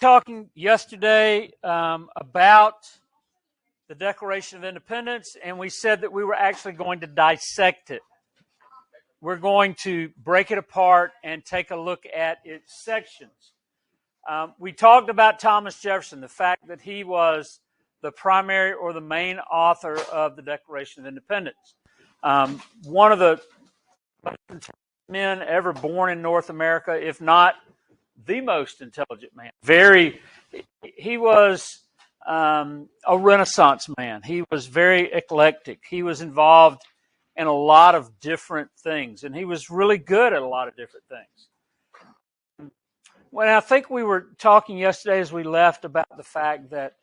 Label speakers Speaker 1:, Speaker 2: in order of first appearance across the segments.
Speaker 1: talking yesterday about the Declaration of Independence, and we said that we were actually going to dissect it. We're going to break it apart and take a look at its sections. We talked about Thomas Jefferson, the fact that he was the primary or the main author of the Declaration of Independence. One of the men ever born in North America, if not the most intelligent man. He was a Renaissance man. He was very eclectic. He was involved in a lot of different things, and he was really good at a lot of different things. Well, I think we were talking yesterday as we left about the fact that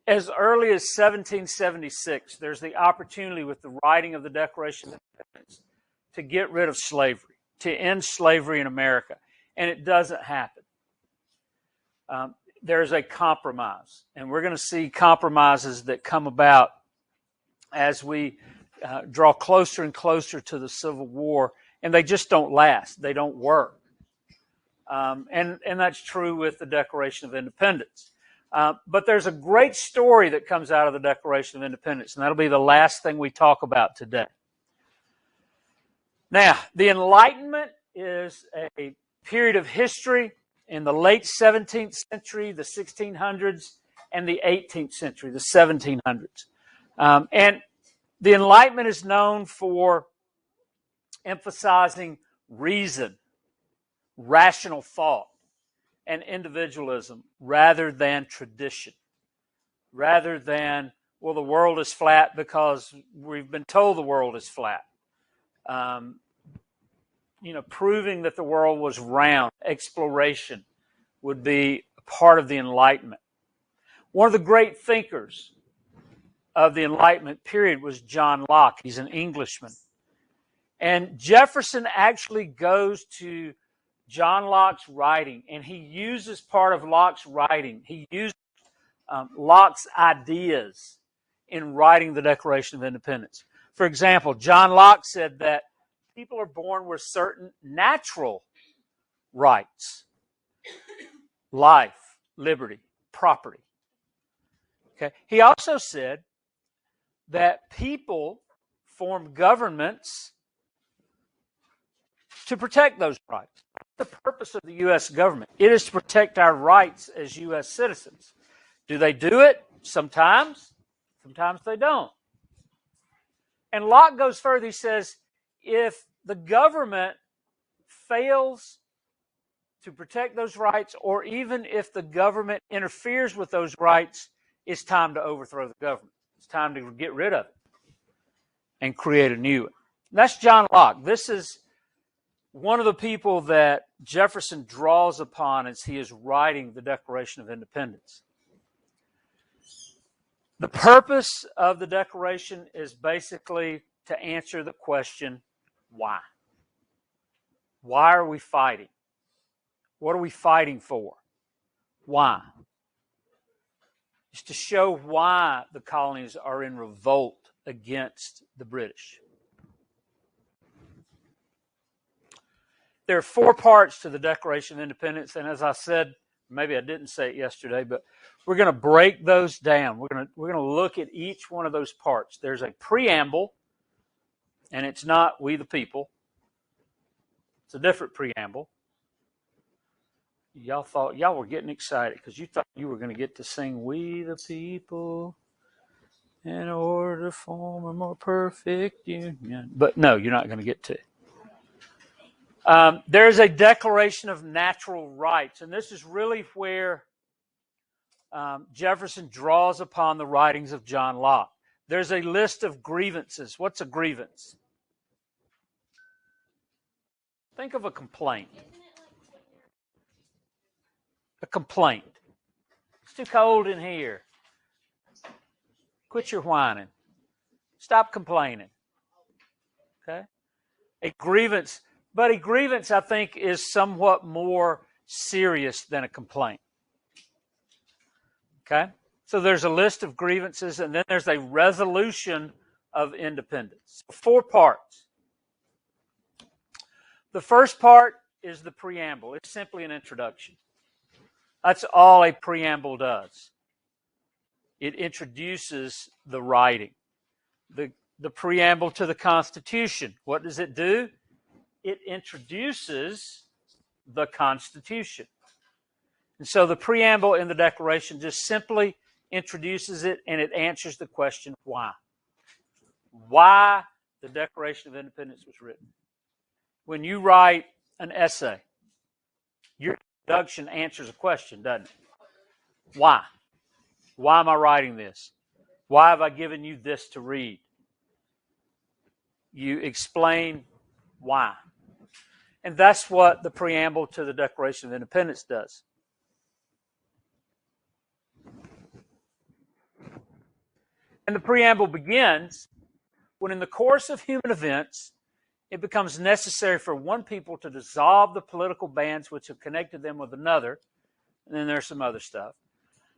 Speaker 1: as early as 1776, there's the opportunity with the writing of the Declaration of Independence to get rid of slavery, to end slavery in America, and it doesn't happen. There's a compromise, and we're going to see compromises that come about as we draw closer and closer to the Civil War, and they just don't last. They don't work. And that's true with the Declaration of Independence. But there's a great story that comes out of the Declaration of Independence, and that'll be the last thing we talk about today. Now, the Enlightenment is a period of history in the late 17th century, the 1600s, and the 18th century, the 1700s. And the Enlightenment is known for emphasizing reason, rational thought, and individualism rather than tradition, rather than, well, the world is flat because we've been told the world is flat. Proving that the world was round, exploration would be a part of the Enlightenment. One of the great thinkers of the Enlightenment period was John Locke. He's an Englishman. And Jefferson actually goes to John Locke's writing, and he uses part of Locke's writing. He uses Locke's ideas in writing the Declaration of Independence. For example, John Locke said that people are born with certain natural rights: life, liberty, property. Okay. He also said that people form governments to protect those rights. The purpose of the U.S. government, it is to protect our rights as U.S. citizens. Do they do it? Sometimes. Sometimes they don't. And Locke goes further. He says, if the government fails to protect those rights, or even if the government interferes with those rights, it's time to overthrow the government. It's time to get rid of it and create a new one. And that's John Locke. This is one of the people that Jefferson draws upon as he is writing the Declaration of Independence. The purpose of the Declaration is basically to answer the question, why? Why are we fighting? What are we fighting for? Why? It's to show why the colonies are in revolt against the British. There are 4 parts to the Declaration of Independence, and as I said, maybe I didn't say it yesterday, but we're going to break those down. We're going to look at each one of those parts. There's a preamble, and it's not "We the People." It's a different preamble. Y'all were getting excited because you thought you were going to get to sing "We the People in order to form a more perfect union." But no, you're not going to get to it. There's a Declaration of Natural Rights, and this is really where Jefferson draws upon the writings of John Locke. There's a list of grievances. What's a grievance? Think of a complaint. A complaint. It's too cold in here. Quit your whining. Stop complaining. Okay? A grievance. But a grievance, I think, is somewhat more serious than a complaint. Okay? So there's a list of grievances, and then there's a resolution of independence. 4 parts. The first part is the preamble. It's simply an introduction. That's all a preamble does. It introduces the writing. The preamble to the Constitution, what does it do? It introduces the Constitution. And so the preamble in the Declaration just simply introduces it, and it answers the question, why? Why the Declaration of Independence was written. When you write an essay, your introduction answers a question, doesn't it? Why? Why am I writing this? Why have I given you this to read? You explain why. And that's what the preamble to the Declaration of Independence does. And the preamble begins when, in the course of human events, it becomes necessary for one people to dissolve the political bands which have connected them with another. And then there's some other stuff.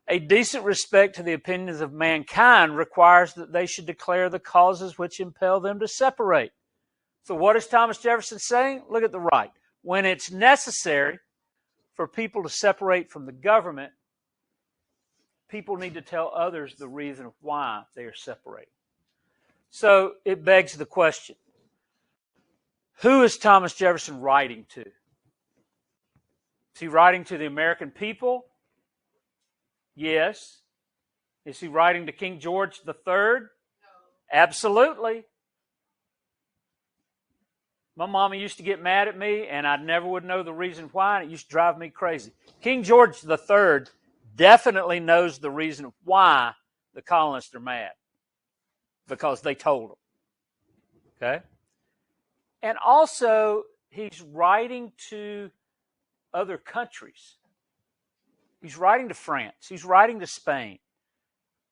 Speaker 1: A decent respect to the opinions of mankind requires that they should declare the causes which impel them to separate. So what is Thomas Jefferson saying? Look at the right. When it's necessary for people to separate from the government, people need to tell others the reason why they are separating. So it begs the question, who is Thomas Jefferson writing to? Is he writing to the American people? Yes. Is he writing to King George III? No. Absolutely. My mama used to get mad at me, and I never would know the reason why, and it used to drive me crazy. King George III definitely knows the reason why the colonists are mad, because they told him. Okay? And also, he's writing to other countries. He's writing to France. He's writing to Spain.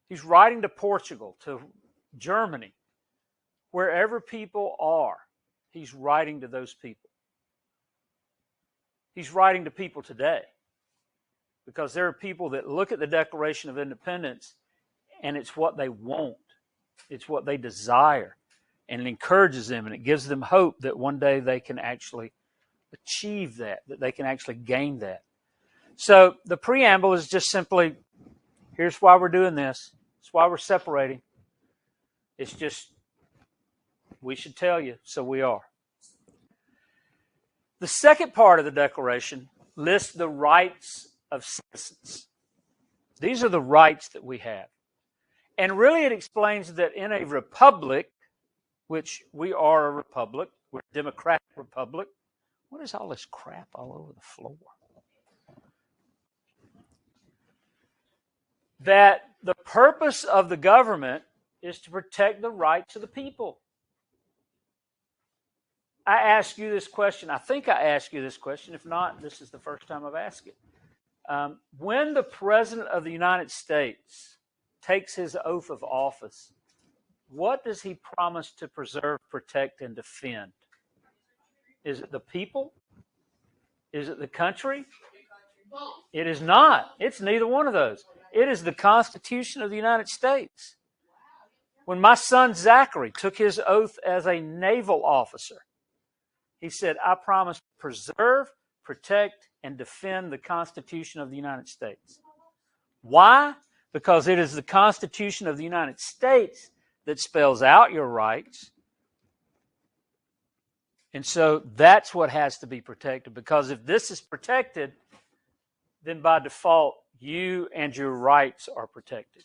Speaker 1: He's writing to Portugal, to Germany. Wherever people are, he's writing to those people. He's writing to people today. Because there are people that look at the Declaration of Independence and it's what they want. It's what they desire. And it encourages them and it gives them hope that one day they can actually achieve that they can actually gain that. So the preamble is just simply, here's why we're doing this. It's why we're separating. It's just, we should tell you, so we are. The second part of the Declaration lists the rights of citizens. These are the rights that we have. And really it explains that in a republic, which we are a republic, we're a democratic republic. What is all this crap all over the floor? That the purpose of the government is to protect the rights of the people. I ask you this question. I think I asked you this question. If not, this is the first time I've asked it. When the President of the United States takes his oath of office, what does he promise to preserve, protect, and defend? Is it the people? Is it the country? It is not. It's neither one of those. It is the Constitution of the United States. When my son Zachary took his oath as a naval officer, he said, I promise to preserve, protect, and defend the Constitution of the United States. Why? Because it is the Constitution of the United States that spells out your rights. And so that's what has to be protected. Because if this is protected, then by default, you and your rights are protected.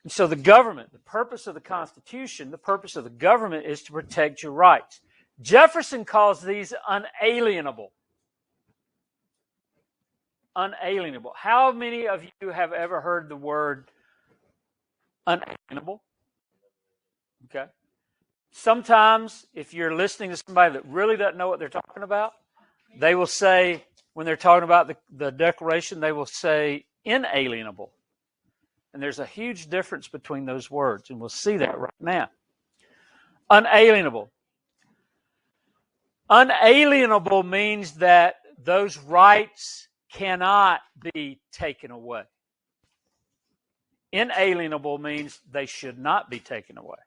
Speaker 1: And so the government, the purpose of the Constitution, the purpose of the government is to protect your rights. Jefferson calls these unalienable. Unalienable. How many of you have ever heard the word unalienable? Okay. Sometimes, if you're listening to somebody that really doesn't know what they're talking about, they will say, when they're talking about the Declaration, they will say inalienable. And there's a huge difference between those words, and we'll see that right now. Unalienable. Unalienable means that those rights cannot be taken away. Inalienable means they should not be taken away.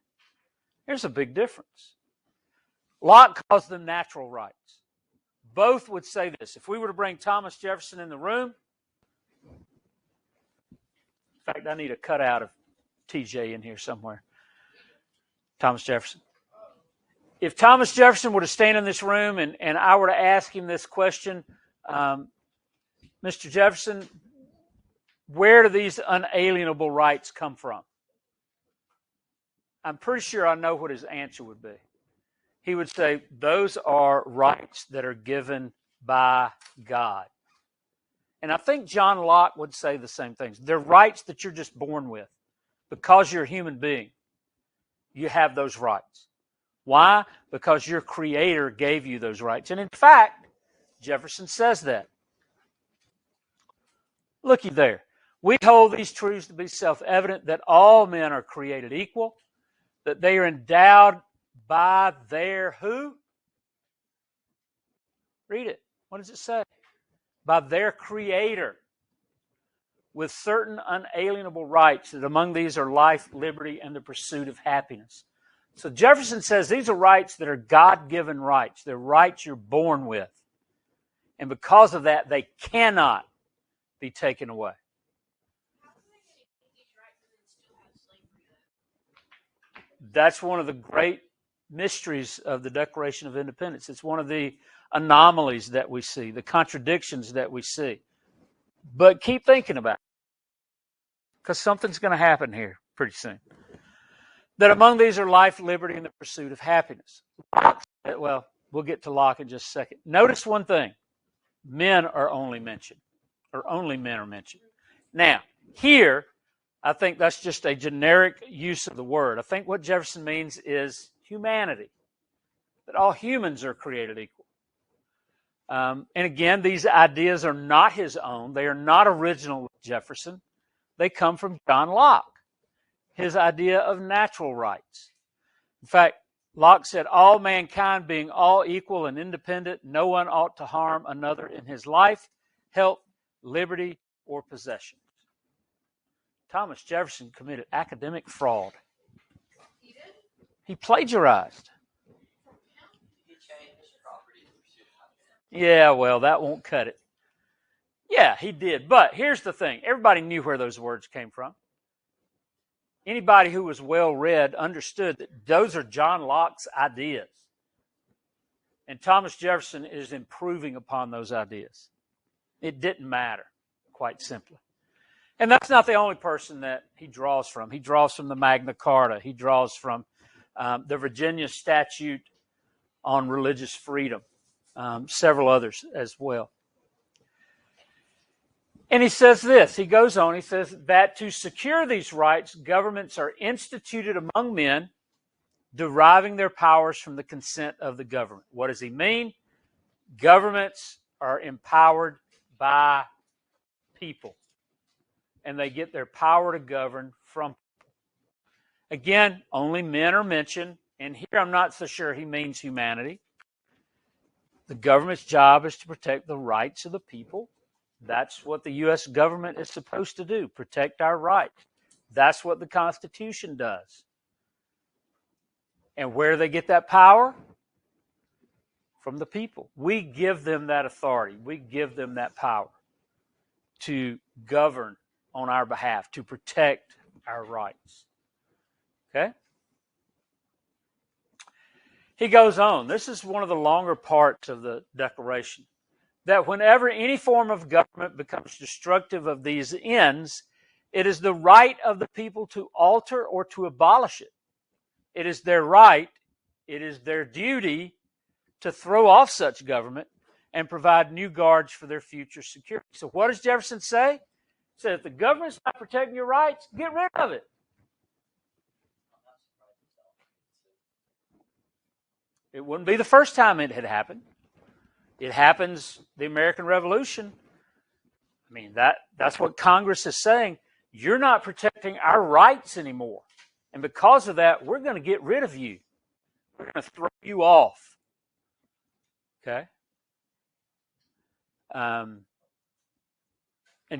Speaker 1: There's a big difference. Locke calls them natural rights. both would say this. If we were to bring Thomas Jefferson in the room, in fact, I need a cutout of TJ in here somewhere. Thomas Jefferson. If Thomas Jefferson were to stand in this room and I were to ask him this question, Mr. Jefferson, where do these unalienable rights come from? I'm pretty sure I know what his answer would be. He would say, those are rights that are given by God. And I think John Locke would say the same things. They're rights that you're just born with. Because you're a human being, you have those rights. Why? Because your Creator gave you those rights. And in fact, Jefferson says that. Looky there. We hold these truths to be self-evident, that all men are created equal, that they are endowed by their who? Read it. What does it say? By their Creator, with certain unalienable rights, that among these are life, liberty, and the pursuit of happiness. So Jefferson says these are rights that are God-given rights. They're rights you're born with. And because of that, they cannot be taken away. That's one of the great mysteries of the Declaration of Independence. It's one of the anomalies that we see, the contradictions that we see. But keep thinking about it, because something's going to happen here pretty soon. That among these are life, liberty, and the pursuit of happiness. Well, we'll get to Locke in just a second. Notice one thing. Men are only mentioned, or only men are mentioned. Now, here, I think that's just a generic use of the word. I think what Jefferson means is humanity, that all humans are created equal. And again, these ideas are not his own. They are not original with Jefferson. They come from John Locke, his idea of natural rights. In fact, Locke said, all mankind being all equal and independent, no one ought to harm another in his life, health, liberty, or possessions. Thomas Jefferson committed academic fraud.
Speaker 2: He did?
Speaker 1: He plagiarized.
Speaker 2: He changed his property to pursue happiness.
Speaker 1: Yeah, well, that won't cut it. Yeah, he did. But here's the thing. Everybody knew where those words came from. Anybody who was well-read understood that those are John Locke's ideas. And Thomas Jefferson is improving upon those ideas. It didn't matter, quite simply. And that's not the only person that he draws from. He draws from the Magna Carta. He draws from the Virginia Statute on Religious Freedom, several others as well. And he says this, he goes on, he says that to secure these rights, governments are instituted among men, deriving their powers from the consent of the government. What does he mean? Governments are empowered by people, and they get their power to govern from people. Again, only men are mentioned, and here I'm not so sure he means humanity. The government's job is to protect the rights of the people. That's what the U.S. government is supposed to do, protect our rights. That's what the Constitution does. And where do they get that power? From the people. We give them that authority. We give them that power to govern on our behalf, to protect our rights. Okay? He goes on. This is one of the longer parts of the Declaration. That whenever any form of government becomes destructive of these ends, it is the right of the people to alter or to abolish it. It is their right, it is their duty to throw off such government and provide new guards for their future security. So what does Jefferson say? He said, if the government's not protecting your rights, get rid of it. It wouldn't be the first time it had happened. It happens, the American Revolution. I mean, that's what Congress is saying. You're not protecting our rights anymore. And because of that, we're going to get rid of you. We're going to throw you off. Okay? And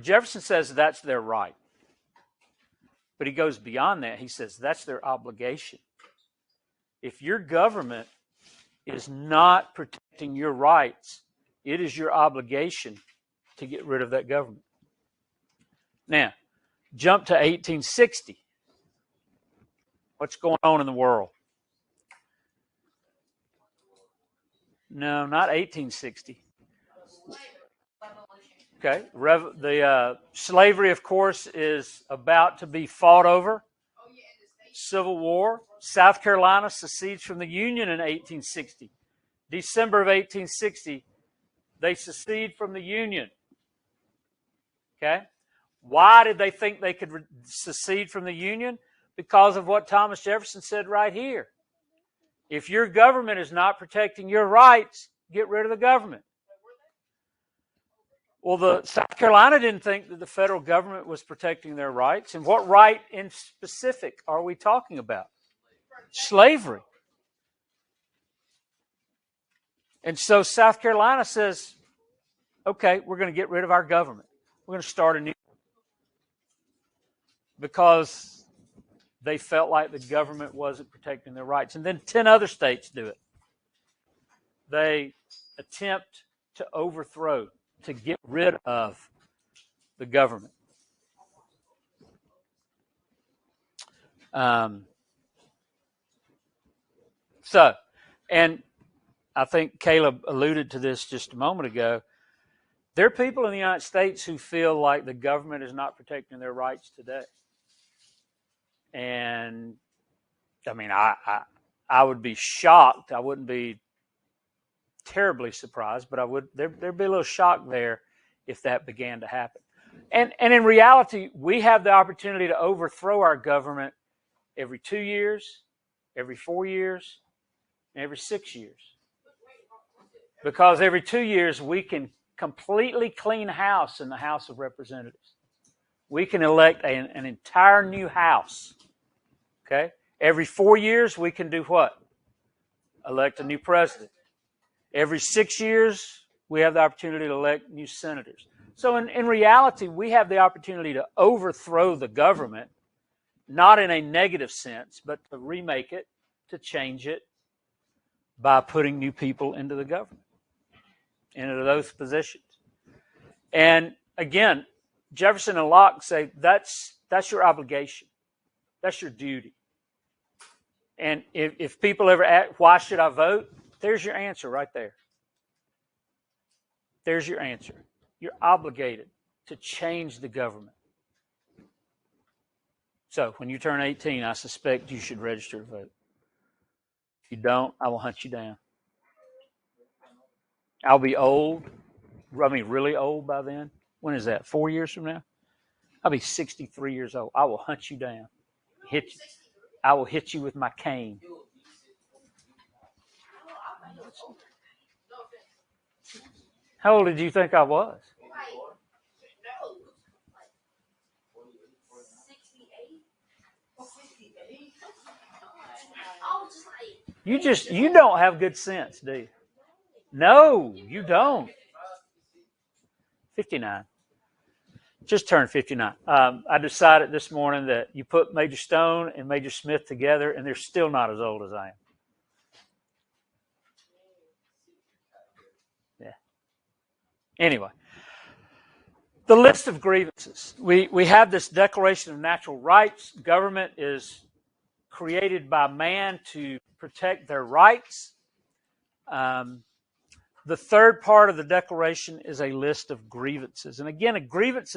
Speaker 1: Jefferson says that's their right. But he goes beyond that. He says that's their obligation. If your government is not protecting your rights, It is your obligation to get rid of that government. Now, jump to 1860. What's going on in the world? No, not 1860. Okay, the slavery, of course, is about to be fought over. Civil War. South Carolina secedes from the Union in 1860. December of 1860, they secede from the Union. Okay? Why did they think they could secede from the Union? Because of what Thomas Jefferson said right here. If your government is not protecting your rights, get rid of the government. Well, the South Carolina didn't think that the federal government was protecting their rights. And what right in specific are we talking about? Slavery. And so South Carolina says, okay, we're going to get rid of our government. We're going to start a new one. Because they felt like the government wasn't protecting their rights. And then 10 other states do it. They attempt to overthrow, to get rid of the government. And I think Caleb alluded to this just a moment ago. There are people in the United States who feel like the government is not protecting their rights today. And, I mean, I would be shocked. I wouldn't be terribly surprised, but there'd be a little shock there if that began to happen. And in reality, we have the opportunity to overthrow our government every 2 years, every 4 years, and every 6 years. Because every 2 years, we can completely clean house in the House of Representatives. We can elect an entire new House. Okay? Every 4 years, we can do what? Elect a new president. Every 6 years, we have the opportunity to elect new senators. So in reality, we have the opportunity to overthrow the government, not in a negative sense, but to remake it, to change it, by putting new people into the government, into those positions. And again, Jefferson and Locke say that's your obligation. That's your duty. And if people ever ask, why should I vote? There's your answer right there. There's your answer. You're obligated to change the government. So when you turn 18, I suspect you should register to vote. If you don't, I will hunt you down. I'll be old. I mean, really old by then. When is that? 4 years from now? I'll be 63 years old. I will hunt you down. Hit you. I will hit you with my cane. How old did you think I was? You don't have good sense, do you? No, you don't. 59. Just turned 59. I decided this morning that you put Major Stone and Major Smith together, and they're still not as old as I am. Yeah. Anyway, the list of grievances. We have this Declaration of Natural Rights. Government is created by man to protect their rights. The third part of the Declaration is a list of grievances. And again, a grievance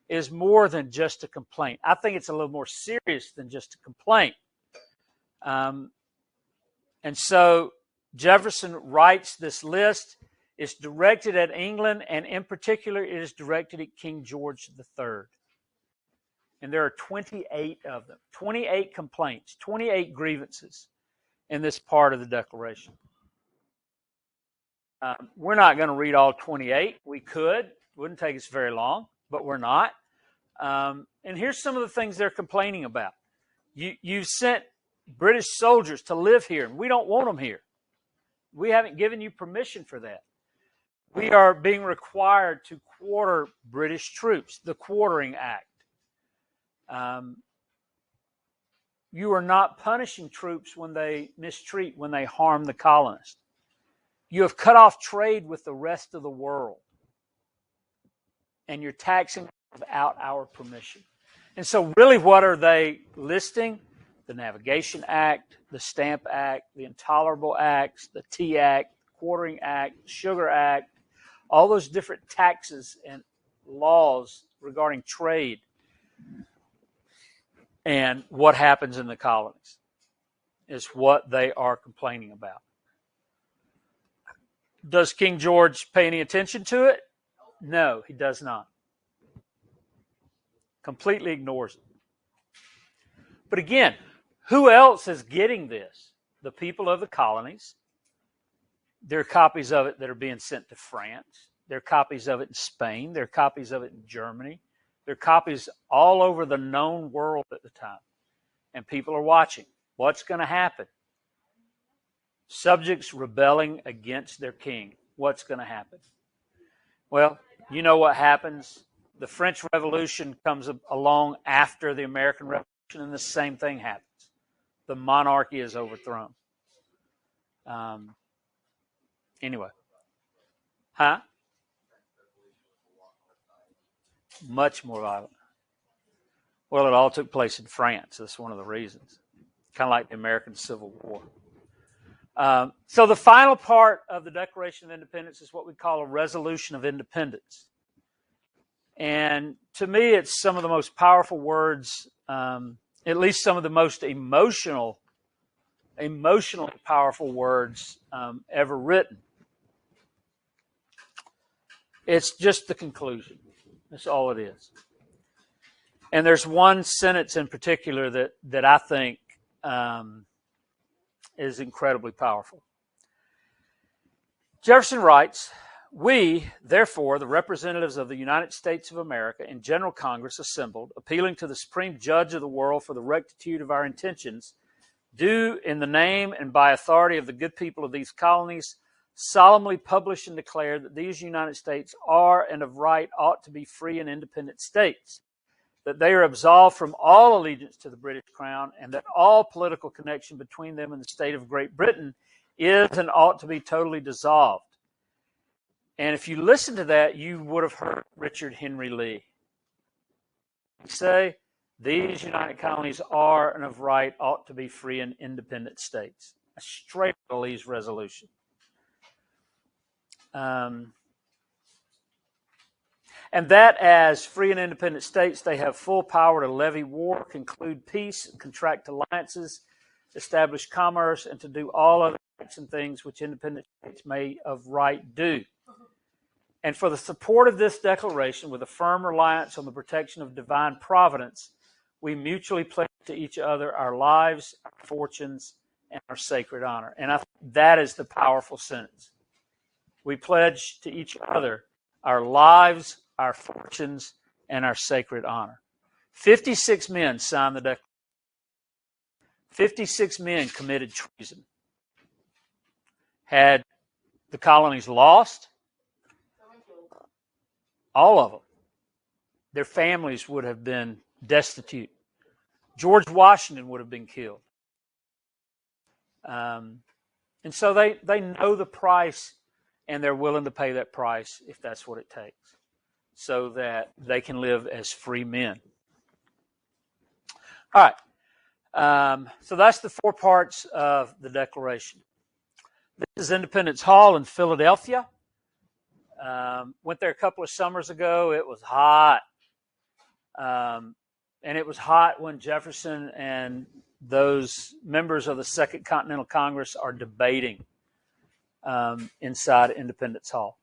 Speaker 1: is more than just a complaint. I think it's a little more serious than just a complaint. And so Jefferson writes this list. It's directed at England, and in particular, it is directed at King George III. And there are 28 of them, 28 complaints, 28 grievances in this part of the Declaration. We're not going to read all 28. We could. It wouldn't take us very long, but we're not. And here's some of the things they're complaining about. You've sent British soldiers to live here, and we don't want them here. We haven't given you permission for that. We are being required to quarter British troops, the Quartering Act. You are not punishing troops when they mistreat, when they harm the colonists. You have cut off trade with the rest of the world. And you're taxing without our permission. And so really what are they listing? The Navigation Act, the Stamp Act, the Intolerable Acts, the Tea Act, the Quartering Act, the Sugar Act, all those different taxes and laws regarding trade and what happens in the colonies is what they are complaining about. Does King George pay any attention to it? No, he does not. Completely ignores it. But again, who else is getting this? The people of the colonies. There are copies of it that are being sent to France. There are copies of it in Spain. There are copies of it in Germany. There are copies all over the known world at the time. And people are watching. What's going to happen? Subjects rebelling against their king. What's going to happen? Well, you know what happens. The French Revolution comes along after the American Revolution, and the same thing happens. The monarchy is overthrown. Anyway. Huh? Much more violent. Well, it all took place in France. That's one of the reasons. Kind of like the American Civil War. So the final part of the Declaration of Independence is what we call a Resolution of Independence. And to me, it's some of the most powerful words, at least some of the most emotionally powerful words ever written. It's just the conclusion. That's all it is. And there's one sentence in particular that I think is incredibly powerful. Jefferson writes, "We, therefore, the representatives of the United States of America in General Congress assembled, appealing to the Supreme Judge of the world for the rectitude of our intentions, do in the name and by authority of the good people of these colonies solemnly publish and declare that these United States are and of right ought to be free and independent states, that they are absolved from all allegiance to the British Crown, and that all political connection between them and the state of Great Britain is and ought to be totally dissolved." And if you listen to that, you would have heard Richard Henry Lee say, these United Colonies are and of right ought to be free and independent states. Straight out of Lee's resolution. And that as free and independent states, they have full power to levy war, conclude peace, contract alliances, establish commerce, and to do all other acts and things which independent states may of right do. And for the support of this declaration, with a firm reliance on the protection of divine providence, we mutually pledge to each other our lives, our fortunes, and our sacred honor. And I think that is the powerful sentence. We pledge to each other our lives, our fortunes, and our sacred honor. 56 men signed the Declaration. 56 men committed treason. Had the colonies lost, all of them, their families would have been destitute. George Washington would have been killed. And so they know the price, and they're willing to pay that price if that's what it takes, so that they can live as free men. All right. So that's the 4 parts of the Declaration. This is Independence Hall in Philadelphia. Went there a couple of summers ago. It was hot. And it was hot when Jefferson and those members of the Second Continental Congress are debating inside Independence Hall.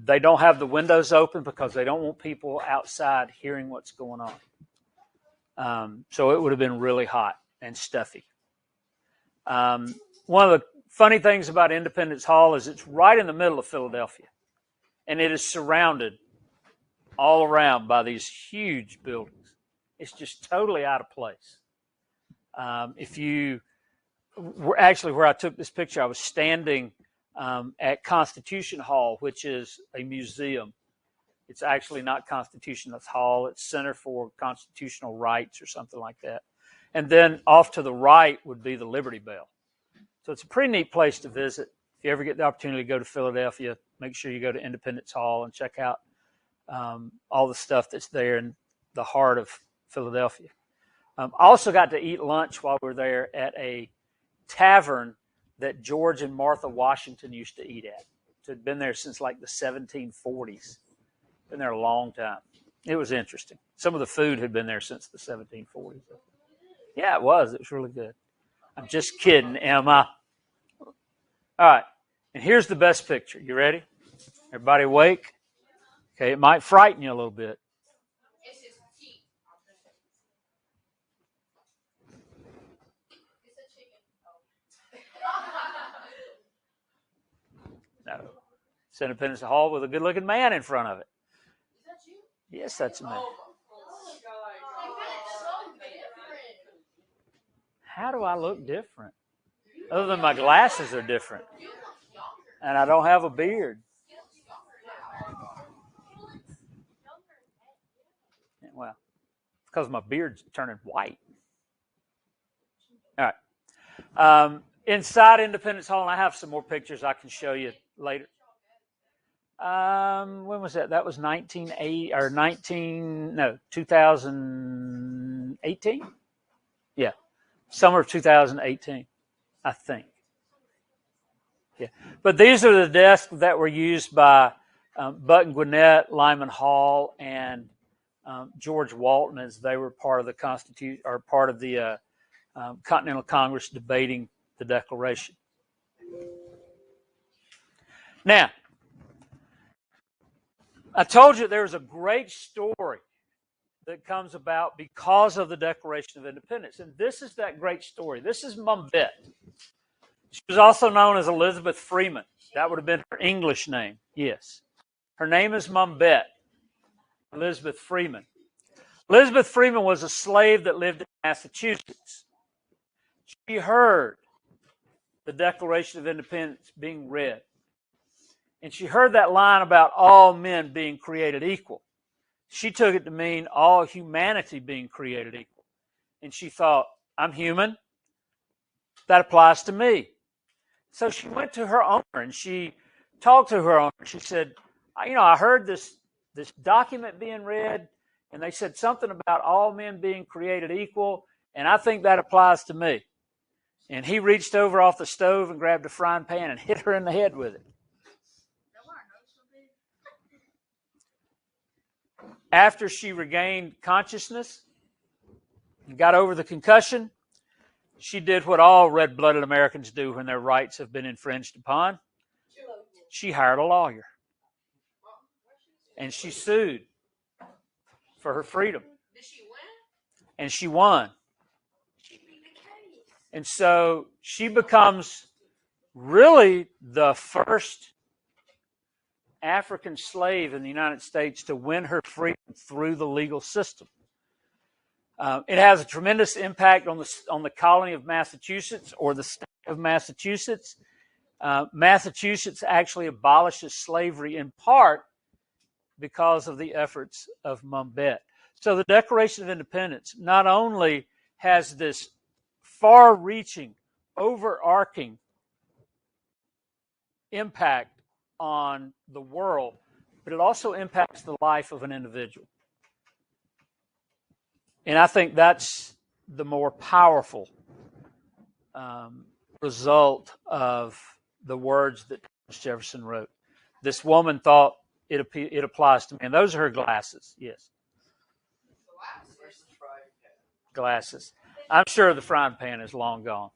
Speaker 1: They don't have the windows open because they don't want people outside hearing what's going on. So it would have been really hot and stuffy. One of the funny things about Independence Hall is it's right in the middle of Philadelphia. And it is surrounded all around by these huge buildings. It's just totally out of place. If you were actually where I took this picture, I was standing at Constitution Hall, which is a museum. It's actually not Constitution Hall. It's Center for Constitutional Rights or something like that. And then off to the right would be the Liberty Bell. So it's a pretty neat place to visit if you ever get the opportunity to go to Philadelphia, make sure you go to Independence Hall and check out all the stuff that's there in the heart of Philadelphia. I also got to eat lunch while we were there at a tavern that George and Martha Washington used to eat at. So it had been there since like the 1740s. Been there a long time. It was interesting. Some of the food had been there since the 1740s. Yeah, it was. It was really good. I'm just kidding, Emma. All right. And here's the best picture. You ready? Everybody awake? Okay, it might frighten you a little bit. No. It's Independence Hall with a good-looking man in front of it.
Speaker 2: Is that you?
Speaker 1: Yes, that's me. How do I look different? Other than my glasses are different. And I don't have a beard. Well, because my beard's turning white. All right. Inside Independence Hall, and I have some more pictures I can show you later. When was that? That was 2018? Yeah. Summer of 2018, I think. Yeah. But these are the desks that were used by Button Gwinnett, Lyman Hall, and George Walton as they were part of the Constitution or part of the Continental Congress debating the Declaration. Now, I told you there's a great story that comes about because of the Declaration of Independence. And this is that great story. This is Mumbet. She was also known as Elizabeth Freeman. That would have been her English name. Yes. Her name is Mumbet. Elizabeth Freeman. Elizabeth Freeman was a slave that lived in Massachusetts. She heard the Declaration of Independence being read. And she heard that line about all men being created equal. She took it to mean all humanity being created equal. And she thought, I'm human. That applies to me. So she went to her owner and she talked to her owner. She said, I heard this document being read, and they said something about all men being created equal, and I think that applies to me. And he reached over off the stove and grabbed a frying pan and hit her in the head with it. After she regained consciousness and got over the concussion, she did what all red-blooded Americans do when their rights have been infringed upon. She hired a lawyer. And she sued for her freedom.
Speaker 2: Did she win?
Speaker 1: And she won. And so she becomes really the first African slave in the United States to win her freedom through the legal system. It has a tremendous impact on the colony of Massachusetts or the state of Massachusetts. Massachusetts actually abolishes slavery in part because of the efforts of Mumbet. So the Declaration of Independence not only has this far-reaching, overarching impact on the world, but it also impacts the life of an individual. And I think that's the more powerful result of the words that Thomas Jefferson wrote. This woman thought it applies to me. And those are her glasses, yes. Glasses. I'm sure the frying pan is long gone.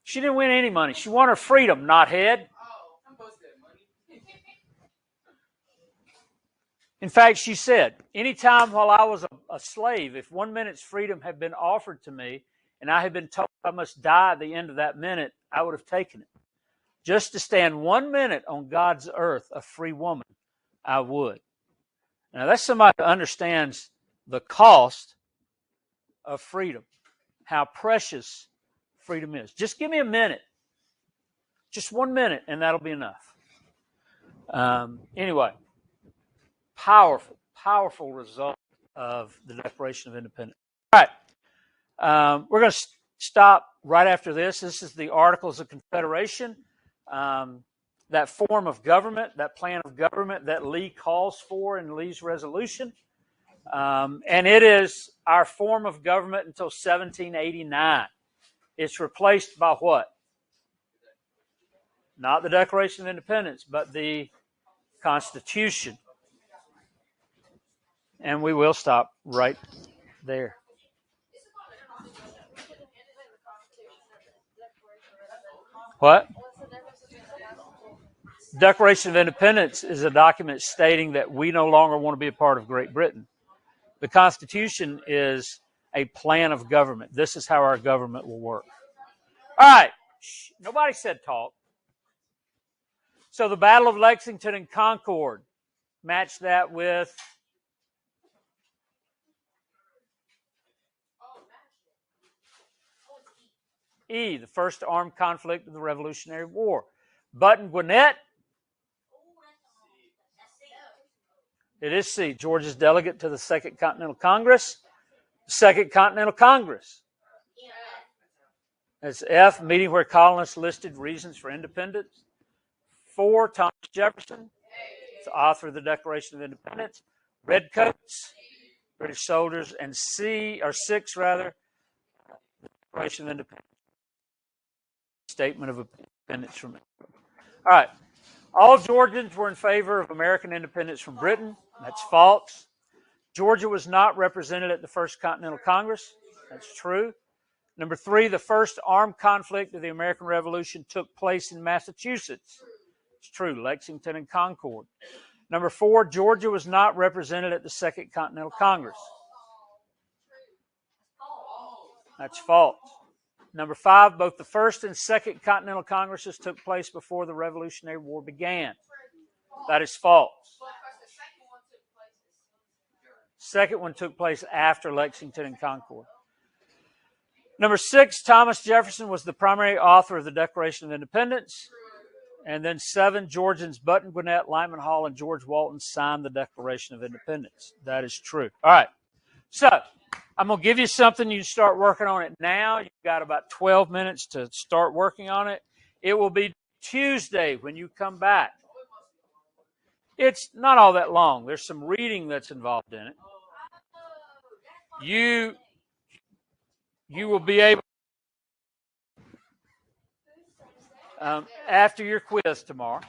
Speaker 1: She didn't win any money. She won her freedom, knothead. In fact, she said, any time while I was a slave, if 1 minute's freedom had been offered to me and I had been told I must die at the end of that minute, I would have taken it. Just to stand 1 minute on God's earth, a free woman, I would. Now, that's somebody who understands the cost of freedom, how precious freedom is. Just give me a minute. Just 1 minute, and that'll be enough. Anyway, powerful result of the Declaration of Independence. All right. We're going to stop right after this is the Articles of Confederation. That form of government, that plan of government that Lee calls for in Lee's resolution. And it is our form of government until 1789. It's replaced by what? Not the Declaration of Independence, but the Constitution. And we will stop right there. What? Declaration of Independence is a document stating that we no longer want to be a part of Great Britain. The Constitution is a plan of government. This is how our government will work. All right. Shh, nobody said talk. So the Battle of Lexington and Concord. Match that with E, the first armed conflict of the Revolutionary War. Button Gwinnett. It is C, Georgia's delegate to the Second Continental Congress. Second Continental Congress. That's F, meeting where colonists listed reasons for independence. 4, Thomas Jefferson, the author of the Declaration of Independence. Redcoats, British soldiers, and 6, Declaration of Independence. Statement of independence from it. All right. All Georgians were in favor of American independence from Britain. That's false. Georgia was not represented at the First Continental Congress. That's true. Number 3, the first armed conflict of the American Revolution took place in Massachusetts. It's true, Lexington and Concord. Number 4, Georgia was not represented at the Second Continental Congress. That's false. Number 5, both the First and Second Continental Congresses took place before the Revolutionary War began. That is false. Second one took place after Lexington and Concord. Number 6, Thomas Jefferson was the primary author of the Declaration of Independence. And then 7, Georgians Button Gwinnett, Lyman Hall, and George Walton signed the Declaration of Independence. That is true. All right. So I'm going to give you something. You can start working on it now. You've got about 12 minutes to start working on it. It will be Tuesday when you come back. It's not all that long. There's some reading that's involved in it. You will be able, after your quiz tomorrow.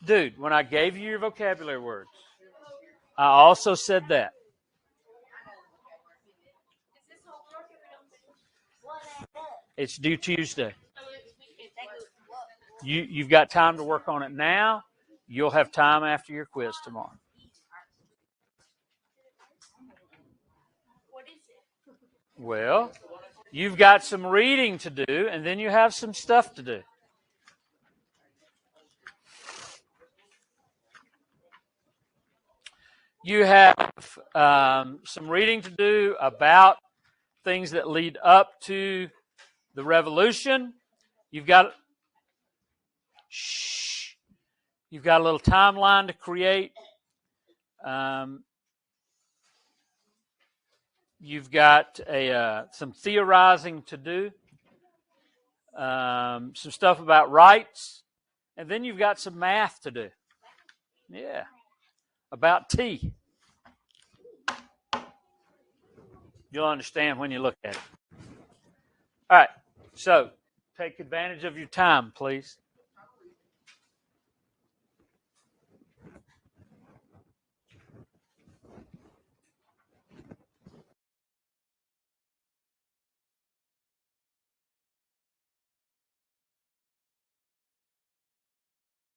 Speaker 1: Dude, when I gave you your vocabulary words, I also said that. It's due Tuesday. You've got time to work on it now. You'll have time after your quiz tomorrow. Well, you've got some reading to do, and then you have some stuff to do. You have some reading to do about things that lead up to the Revolution. You've got a little timeline to create. You've got some theorizing to do, some stuff about rights, and then you've got some math to do. Yeah, about tea. You'll understand when you look at it. All right, so take advantage of your time, please.